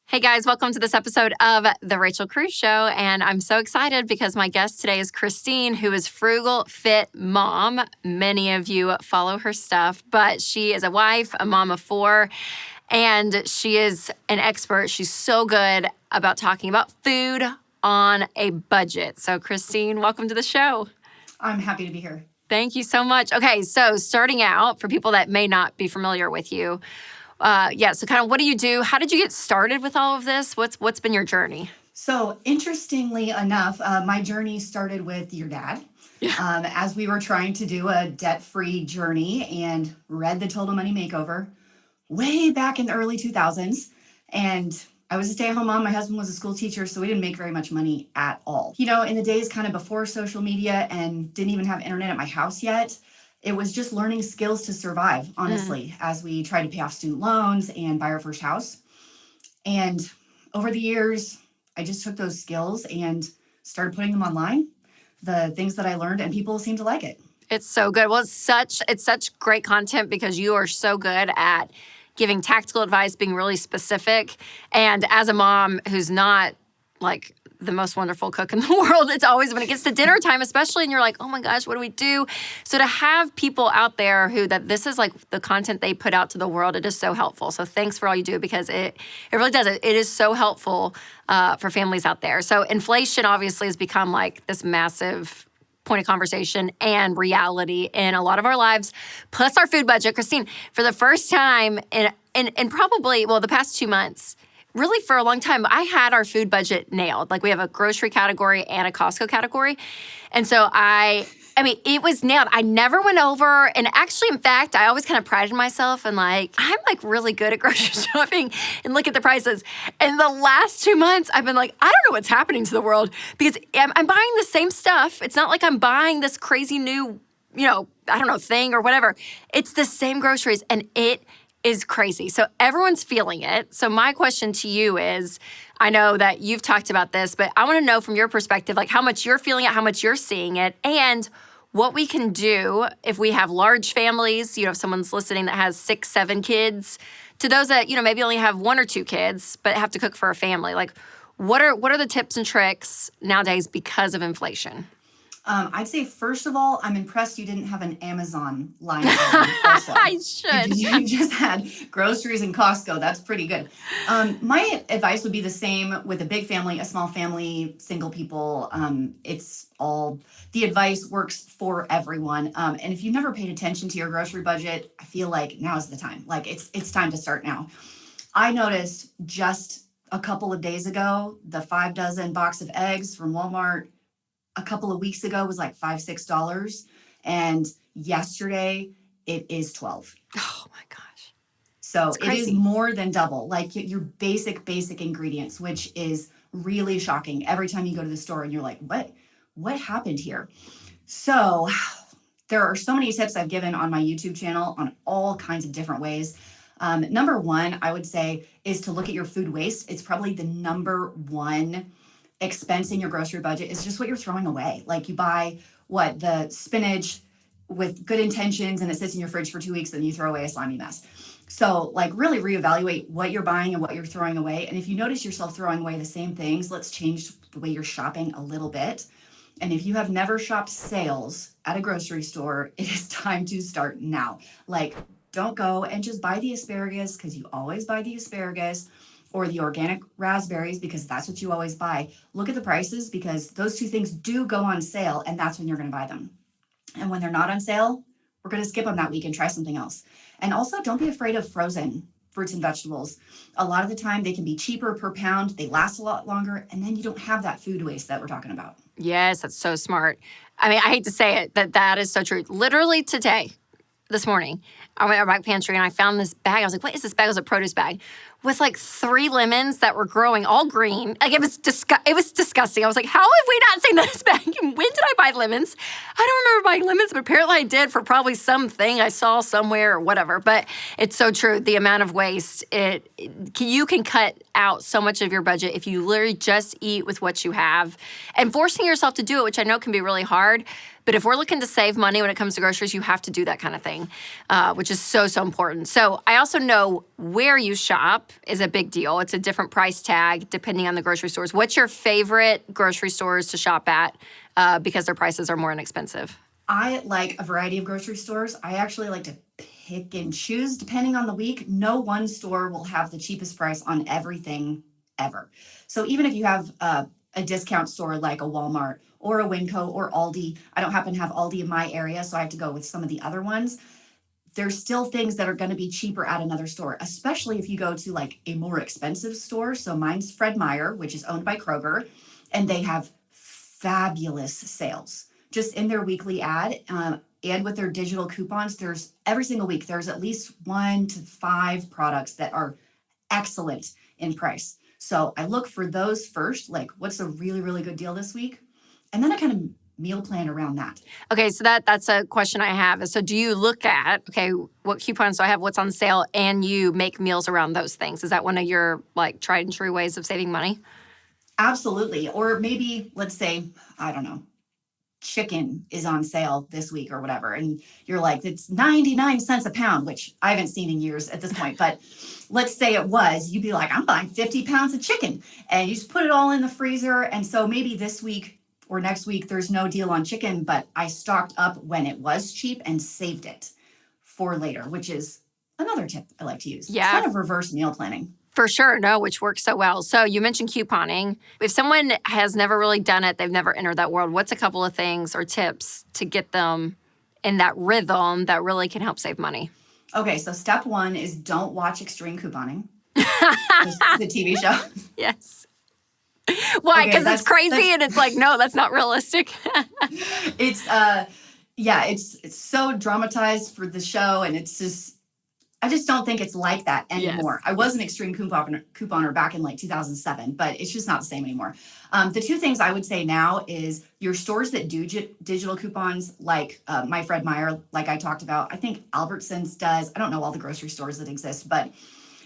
Hey guys, welcome to this episode of The Rachel Cruze Show. And I'm so excited because my guest today is Christine, who is Frugal Fit Mom. Many of you follow her stuff, but she is a wife, a mom of four, and she is an expert. She's so good about talking about food on a budget. So Christine, welcome to the show. I'm happy to be here. Thank you so much. Okay, so starting out, for people that may not be familiar with you, so kind of what do you do? How did you get started with all of this? What's been your journey? So interestingly enough, my journey started with your dad. As we were trying to do a debt-free journey and read the Total Money Makeover way back in the early 2000s. And I was a stay-at-home mom. My husband was a school teacher, so we didn't make very much money at all. You know, in the days kind of before social media and didn't even have internet at my house yet, it was just learning skills to survive, honestly, as we tried to pay off student loans and buy our first house. And over the years, I just took those skills and started putting them online, the things that I learned, and people seem to like it. It's so good. Well, it's such great content because you are so good at giving tactical advice, being really specific. And as a mom who's not like the most wonderful cook in the world, it's always when it gets to dinner time, especially, and you're like, oh my gosh, what do we do? So to have people out there that this is like the content they put out to the world, it is so helpful. So thanks for all you do because it really does. It is so helpful for families out there. So inflation obviously has become like this massive point of conversation and reality in a lot of our lives, plus our food budget. Christine, for the first time in probably, the past 2 months, really for a long time, I had our food budget nailed. Like we have a grocery category and a Costco category. And so it was nailed. I never went over. And actually, in fact, I always kind of prided myself and I'm really good at grocery shopping and look at the prices. And the last 2 months, I've been like, I don't know what's happening to the world because I'm buying the same stuff. It's not like I'm buying this crazy new, thing or whatever. It's the same groceries and it is crazy. So everyone's feeling it. So my question to you is, I know that you've talked about this, but I want to know from your perspective, like how much you're feeling it, how much you're seeing it, and what we can do if we have large families, if someone's listening that has 6, 7 kids, to those that, maybe only have 1 or 2 kids, but have to cook for a family. Like what are the tips and tricks nowadays because of inflation? I'd say, first of all, I'm impressed you didn't have an Amazon line item also. I should. You just had groceries and Costco. That's pretty good. My advice would be the same with a big family, a small family, single people. The advice works for everyone. And if you've never paid attention to your grocery budget, I feel like now is the time. Like it's time to start now. I noticed just a couple of days ago, the 5 dozen box of eggs from Walmart a couple of weeks ago was like $5, $6. And yesterday it is $12. Oh my gosh. So it is more than double, like your basic ingredients, which is really shocking every time you go to the store and you're like, what happened here? So there are so many tips I've given on my YouTube channel on all kinds of different ways. Number one, I would say, is to look at your food waste. It's probably the number one expense in your grocery budget is just what you're throwing away. Like you buy the spinach with good intentions and it sits in your fridge for 2 weeks and you throw away a slimy mess. So really reevaluate what you're buying and what you're throwing away. And if you notice yourself throwing away the same things, let's change the way you're shopping a little bit. And if you have never shopped sales at a grocery store, it is time to start now. Don't go and just buy the asparagus because you always buy the asparagus, or the organic raspberries because that's what you always buy. Look at the prices because those 2 things do go on sale and that's when you're going to buy them. And when they're not on sale, we're going to skip them that week and try something else. And also don't be afraid of frozen fruits and vegetables. A lot of the time they can be cheaper per pound. They last a lot longer. And then you don't have that food waste that we're talking about. Yes, that's so smart. I hate to say it, that is so true. Literally this morning, I went to our back pantry and I found this bag. I was like, what is this bag? It was a produce bag with 3 lemons that were growing all green. It was disgusting. I was like, how have we not seen this bag? When did I buy lemons? I don't remember buying lemons, but apparently I did for probably something I saw somewhere or whatever. But it's so true. The amount of waste, you can cut out so much of your budget if you literally just eat with what you have. And forcing yourself to do it, which I know can be really hard, but if we're looking to save money when it comes to groceries, you have to do that kind of thing, which is so, so important. So I also know where you shop. shop is a big deal. It's a different price tag depending on the grocery stores. What's your favorite grocery stores to shop at because their prices are more inexpensive? I like a variety of grocery stores. I actually like to pick and choose depending on the week. No one store will have the cheapest price on everything ever. So even if you have a discount store like a Walmart or a Winco or Aldi, I don't happen to have Aldi in my area, so I have to go with some of the other ones. There's still things that are going to be cheaper at another store, especially if you go to like a more expensive store. So mine's Fred Meyer, which is owned by Kroger, and they have fabulous sales just in their weekly ad. And with their digital coupons, there's every single week, there's at least 1 to 5 products that are excellent in price. So I look for those first, like what's a really, really good deal this week? And then I kind of meal plan around that. Okay, so that's a question I have. So do you look at, okay, what coupons do I have, what's on sale, and you make meals around those things? Is that one of your like tried and true ways of saving money? Absolutely. Or maybe, let's say, I don't know, chicken is on sale this week or whatever. And you're like, it's 99 cents a pound, which I haven't seen in years at this point. But let's say it was, you'd be like, I'm buying 50 pounds of chicken. And you just put it all in the freezer. And so maybe this week or next week, there's no deal on chicken, but I stocked up when it was cheap and saved it for later, which is another tip I like to use. Yeah. It's kind of reverse meal planning. For sure, no, which works so well. So you mentioned couponing. If someone has never really done it, they've never entered that world, what's a couple of things or tips to get them in that rhythm that really can help save money? Okay, so step 1 is don't watch Extreme Couponing, the TV show. Yes. Why? Because it's crazy and it's like, no, that's not realistic. It's it's so dramatized for the show, and it's just, I just don't think it's like that anymore. Yes. I was an extreme couponer back in like 2007, but it's just not the same anymore. The 2 things I would say now is your stores that do digital coupons, like my Fred Meyer, like I talked about. I think Albertsons does. I don't know all the grocery stores that exist, but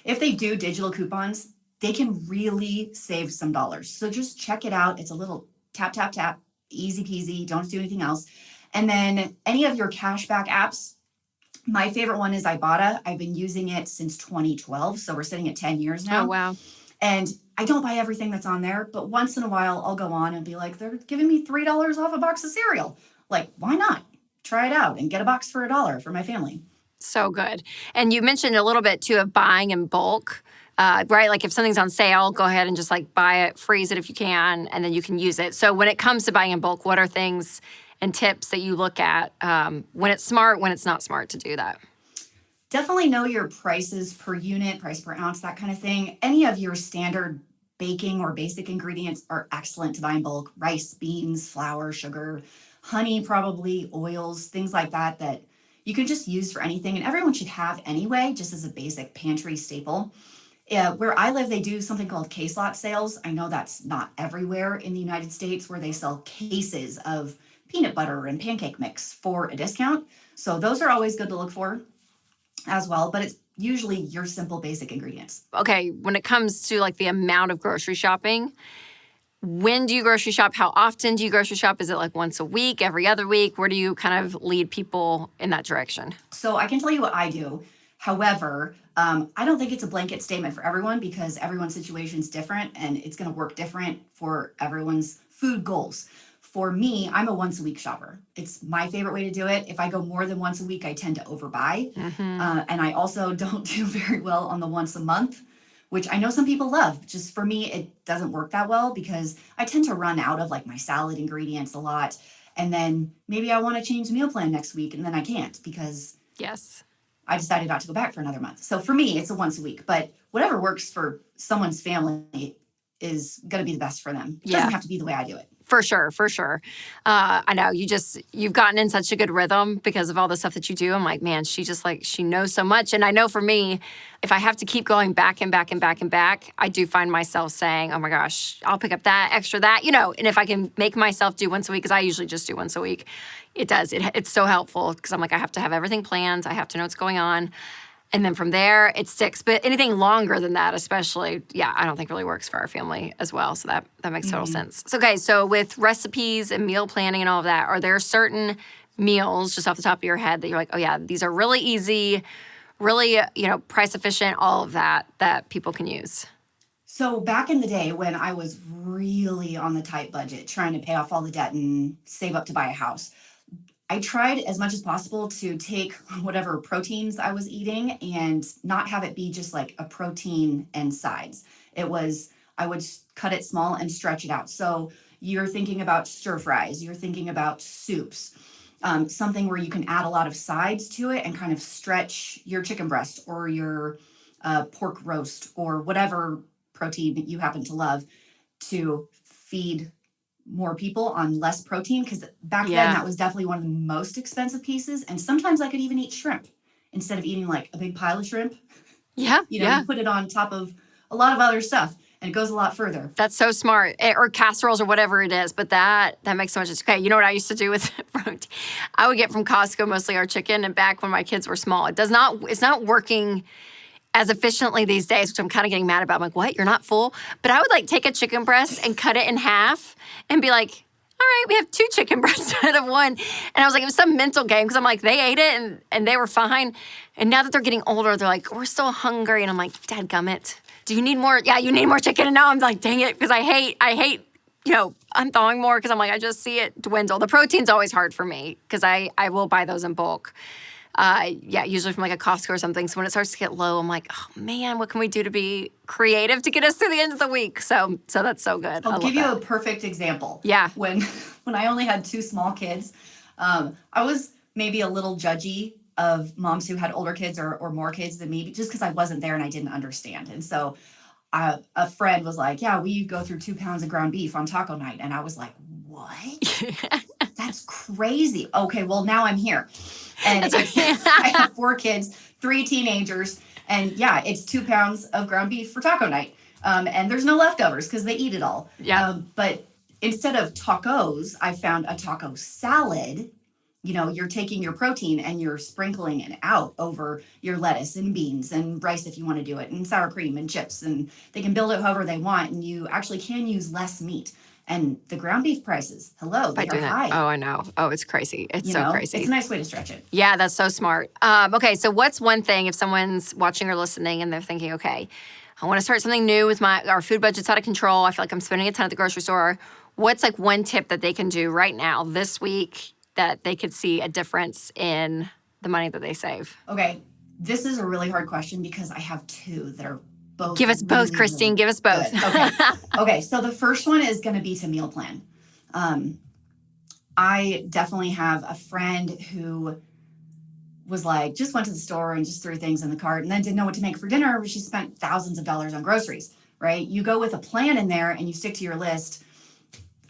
if they do digital coupons, they can really save some dollars. So just check it out. It's a little tap, tap, tap, easy peasy. Don't do anything else. And then any of your cashback apps. My favorite one is Ibotta. I've been using it since 2012, so we're sitting at 10 years now. Oh, wow. And I don't buy everything that's on there, but once in a while, I'll go on and be like, they're giving me $3 off a box of cereal. Like, why not? Try it out and get a box for $1 for my family. So good. And you mentioned a little bit, too, of buying in bulk, right? Like if something's on sale, go ahead and just like buy it, freeze it if you can, and then you can use it. So when it comes to buying in bulk, what are things and tips that you look at when it's smart, when it's not smart to do that? Definitely know your prices per unit, price per ounce, that kind of thing. Any of your standard baking or basic ingredients are excellent to buy in bulk. Rice, beans, flour, sugar, honey, probably, oils, things like that, that you can just use for anything. And everyone should have anyway, just as a basic pantry staple. Where I live, they do something called case lot sales. I know that's not everywhere in the United States, where they sell cases of peanut butter and pancake mix for a discount. So those are always good to look for as well, but it's usually your simple basic ingredients. Okay, when it comes to like the amount of grocery shopping, when do you grocery shop? How often do you grocery shop? Is it like once a week, every other week? Where do you kind of lead people in that direction? So I can tell you what I do. However, I don't think it's a blanket statement for everyone because everyone's situation is different and it's going to work different for everyone's food goals. For me, I'm a once a week shopper. It's my favorite way to do it. If I go more than once a week, I tend to overbuy. And I also don't do very well on the once a month, which I know some people love. Just for me, it doesn't work that well because I tend to run out of like my salad ingredients a lot. And then maybe I want to change the meal plan next week and then I can't because I decided not to go back for another month. So for me, it's a once a week, but whatever works for someone's family is going to be the best for them. It doesn't have to be the way I do it. For sure, for sure. I know you've gotten in such a good rhythm because of all the stuff that you do. I'm like, man, she knows so much. And I know for me, if I have to keep going back and back and back and back, I do find myself saying, oh my gosh, I'll pick up that, extra that, and if I can make myself do once a week, because I usually just do once a week, it does. It's so helpful because I'm like, I have to have everything planned. I have to know what's going on. And then from there, it sticks. But anything longer than that, especially, I don't think really works for our family as well. So that makes total sense. So, okay, so with recipes and meal planning and all of that, are there certain meals just off the top of your head that you're like, oh yeah, these are really easy, really, price efficient, all of that people can use? So back in the day when I was really on the tight budget, trying to pay off all the debt and save up to buy a house, I tried as much as possible to take whatever proteins I was eating and not have it be just like a protein and sides. I would cut it small and stretch it out. So you're thinking about stir fries, you're thinking about soups, something where you can add a lot of sides to it and kind of stretch your chicken breast or your pork roast or whatever protein that you happen to love to feed more people on less protein, because back then that was definitely one of the most expensive pieces. And sometimes I could even eat shrimp instead of eating like a big pile of shrimp. You put it on top of a lot of other stuff and it goes a lot further. That's so smart. Or casseroles or whatever it is. But that makes so much sense. Okay, you know what I used to do with protein? I would get from Costco mostly our chicken, and back when my kids were small. It's not working as efficiently these days, which I'm kind of getting mad about. I'm like, what? You're not full? But I would like take a chicken breast and cut it in half and be like, all right, we have 2 chicken breasts instead of 1. And I was like, it was some mental game, because I'm like, they ate it and they were fine. And now that they're getting older, they're like, we're still hungry. And I'm like, dadgummit, do you need more? Yeah, you need more chicken. And now I'm like, dang it, because I hate, I'm thawing more, because I'm like, I just see it dwindle. The protein's always hard for me, because I will buy those in bulk. Usually from like a Costco or something. So when it starts to get low, I'm like, oh man, what can we do to be creative to get us through the end of the week? So that's so good. I'll give you a perfect example. Yeah. When I only had 2 small kids, I was maybe a little judgy of moms who had older kids or more kids than me, just because I wasn't there and I didn't understand. And so a friend was like, yeah, we go through 2 pounds of ground beef on taco night. And I was like, what? That's crazy. Okay, well, now I'm here. And I have 4 kids, 3 teenagers, and yeah, it's 2 pounds of ground beef for taco night. And there's no leftovers because they eat it all. Yeah. But instead of tacos, I found a taco salad. You're taking your protein and you're sprinkling it out over your lettuce and beans and rice if you want to do it, and sour cream and chips, and they can build it however they want, and you actually can use less meat. And the ground beef prices, they are high. Oh, I know. Oh, it's crazy. It's so crazy. It's a nice way to stretch it. Yeah, that's so smart. Okay, so what's one thing if someone's watching or listening and they're thinking, okay, I want to start something new with our food budget's out of control. I feel like I'm spending a ton at the grocery store. What's like one tip that they can do right now this week that they could see a difference in the money that they save? Okay, this is a really hard question because I have 2 that are both. Give us both, really, Christine. Really give us both. Okay, so the first one is going to be to meal plan. I definitely have a friend who was like, just went to the store and just threw things in the cart and then didn't know what to make for dinner, but she spent thousands of dollars on groceries, right? You go with a plan in there and you stick to your list,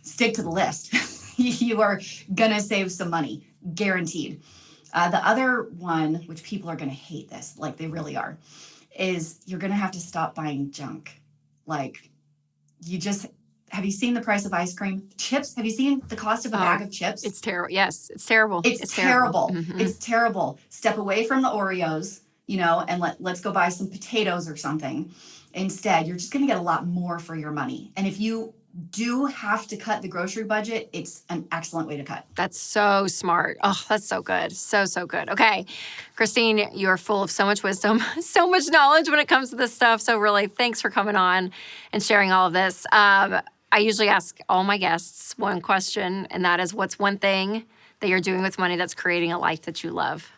stick to the list. You are going to save some money, guaranteed. The other one, which people are going to hate this, like they really are, is you're going to have to stop buying junk. Like, have you seen the price of ice cream? Chips? Have you seen the cost of a bag of chips? It's terrible. Yes, it's terrible. It's terrible. Mm-hmm. It's terrible. Step away from the Oreos, and let's go buy some potatoes or something. Instead, you're just going to get a lot more for your money. And if you do have to cut the grocery budget, it's an excellent way to cut. That's so smart. Oh, that's so good. So good. Okay. Christine, you're full of so much wisdom, so much knowledge when it comes to this stuff. So really, thanks for coming on and sharing all of this. I usually ask all my guests one question, and that is, what's one thing that you're doing with money that's creating a life that you love?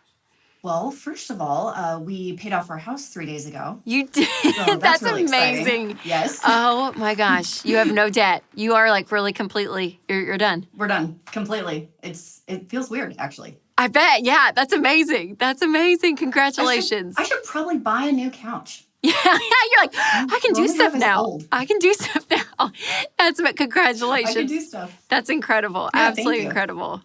Well, first of all, we paid off our house 3 days ago. You did? So that's really amazing. Exciting. Yes. Oh my gosh. You have no debt. You are like really completely, you're done. We're done completely. It feels weird, actually. I bet. Yeah. That's amazing. That's amazing. Congratulations. I should probably buy a new couch. Yeah. You're like, I can do stuff now. Old. I can do stuff now. Congratulations. I can do stuff. That's incredible. Yeah, absolutely incredible.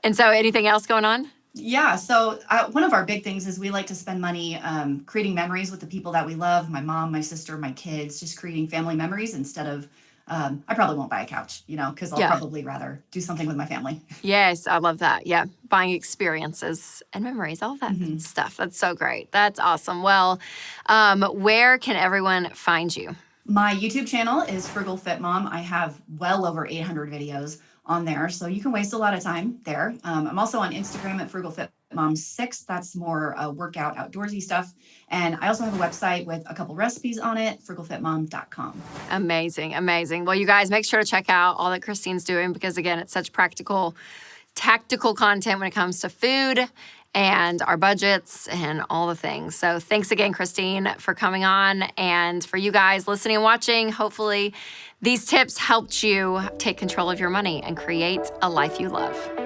And so anything else going on? Yeah. So one of our big things is we like to spend money creating memories with the people that we love. My mom, my sister, my kids, just creating family memories instead of, I probably won't buy a couch, because I'll probably rather do something with my family. Yes. I love that. Yeah. Buying experiences and memories, all of that stuff. That's so great. That's awesome. Well, where can everyone find you? My YouTube channel is Frugal Fit Mom. I have well over 800 videos on there, so you can waste a lot of time there. I'm also on Instagram at Frugal Fit Mom 6, that's more workout, outdoorsy stuff. And I also have a website with a couple recipes on it, frugalfitmom.com. Amazing, amazing. Well, you guys make sure to check out all that Christine's doing because, again, it's such practical, tactical content when it comes to food and our budgets and all the things. So thanks again, Christine, for coming on. And for you guys listening and watching, hopefully these tips helped you take control of your money and create a life you love.